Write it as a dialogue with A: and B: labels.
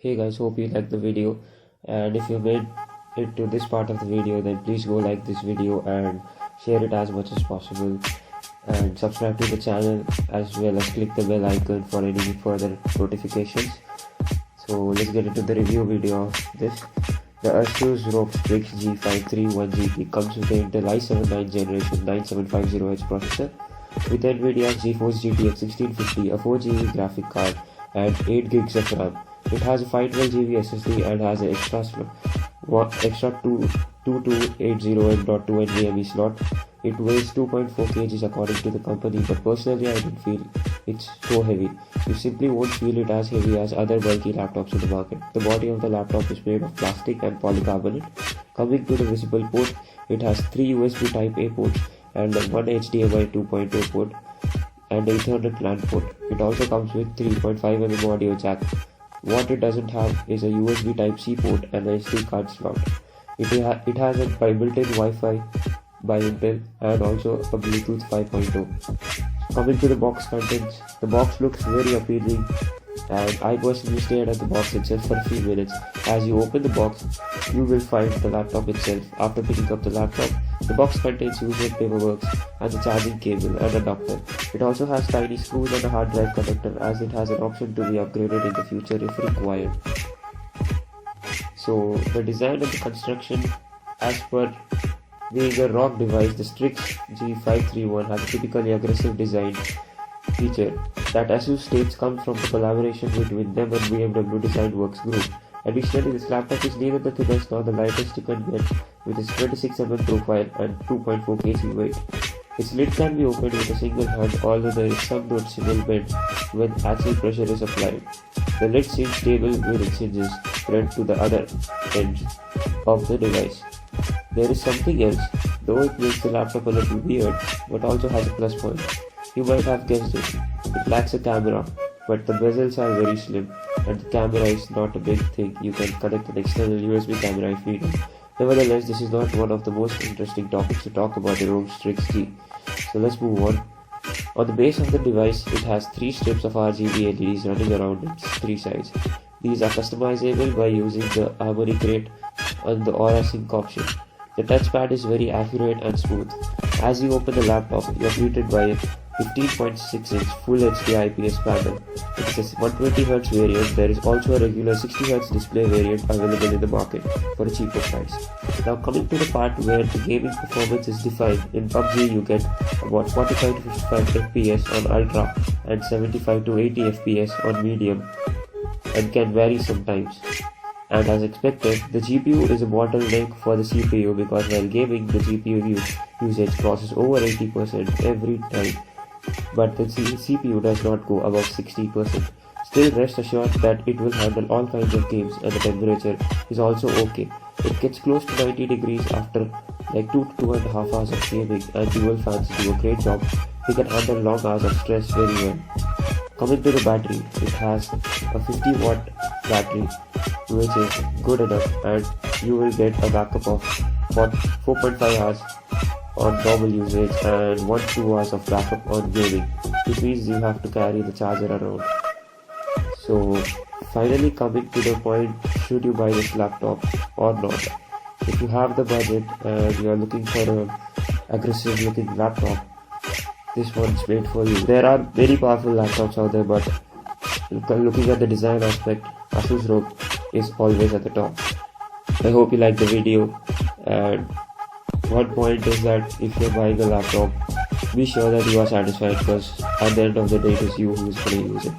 A: Hey guys, hope you liked the video, and if you made it to this part of the video, then please go like this video and share it as much as possible, and subscribe to the channel as well as click the bell icon for any further notifications. So let's get into the review video of this. The Asus Rog Strix G531GT comes with the Intel i7 9th generation 9750H processor with NVIDIA GeForce GTX 1650, a 4GB graphic card and 8GB of RAM. It has a 512GB SSD and has an extra 2280M.2 NVMe slot. It weighs 2.4 kg according to the company, but personally I don't feel it's so heavy. You simply won't feel it as heavy as other bulky laptops in the market. The body of the laptop is made of plastic and polycarbonate. Coming to the visible port, it has 3 USB Type-A ports and 1 HDMI 2.0 port and an Ethernet LAN port. It also comes with 3.5mm audio jack. What it doesn't have is a USB Type-C port and a SD card slot. It has a built-in Wi-Fi by Intel and also a Bluetooth 5.0. Coming to the box contents, the box looks very appealing, and I personally stared at the box itself for a few minutes. As you open the box, you will find the laptop itself. After picking up the laptop, the box contains usual paperwork and the charging cable and adapter. It also has tiny screws and a hard drive connector, as it has an option to be upgraded in the future if required. So the design and the construction, as per being a ROG device, the Strix G531 has a typically aggressive design feature that ASUS states comes from the collaboration between them and BMW Design Works Group. Additionally, this laptop is neither the thinnest nor the lightest you can get, with its 26mm profile and 2.4 kg weight. Its lid can be opened with a single hand, although there is some noticeable bend when axial pressure is applied. The lid seems stable with its hinges spread to the other end of the device. There is something else, though it makes the laptop a little weird, but also has a plus point. You might have guessed it. It lacks a camera, but the bezels are very slim, and the camera is not a big thing. You can connect an external USB camera if needed. Nevertheless, this is not one of the most interesting topics to talk about the ROG Strix G. So let's move on. On the base of the device, it has 3 strips of RGB LEDs running around its 3 sides. These are customizable by using the armoury crate and the Aura Sync option. The touchpad is very accurate and smooth. As you open the laptop, you are greeted by a 15.6-inch Full HD IPS panel. It is a 120Hz variant. There is also a regular 60Hz display variant available in the market for a cheaper price. Now coming to the part where the gaming performance is defined. In PUBG you get about 45 to 55 FPS on Ultra and 75 to 80 FPS on Medium, and can vary sometimes. And as expected, the GPU is a bottleneck for the CPU, because while gaming, the GPU usage crosses over 80% every time, but the CPU does not go above 60%. Still, rest assured that it will handle all kinds of games, and the temperature is also okay. It gets close to 90 degrees after like 2 to 2.5 hours of gaming, and dual fans do a great job. They can handle long hours of stress very well. Coming to the battery, it has a 50-watt battery, which is good enough, and you will get a backup of 4.5 hours on normal usage and 1-2 hours of backup on gaming, which means you have to carry the charger around. So finally, coming to the point, should you buy this laptop or not? If you have the budget and you are looking for an aggressive looking laptop, this one's made for you. There are very powerful laptops out there, but looking at the design aspect, Asus Rog is always at the top. I hope you liked the video, and one point is that if you're buying a laptop, be sure that you are satisfied, because at the end of the day it is you who is going to use it.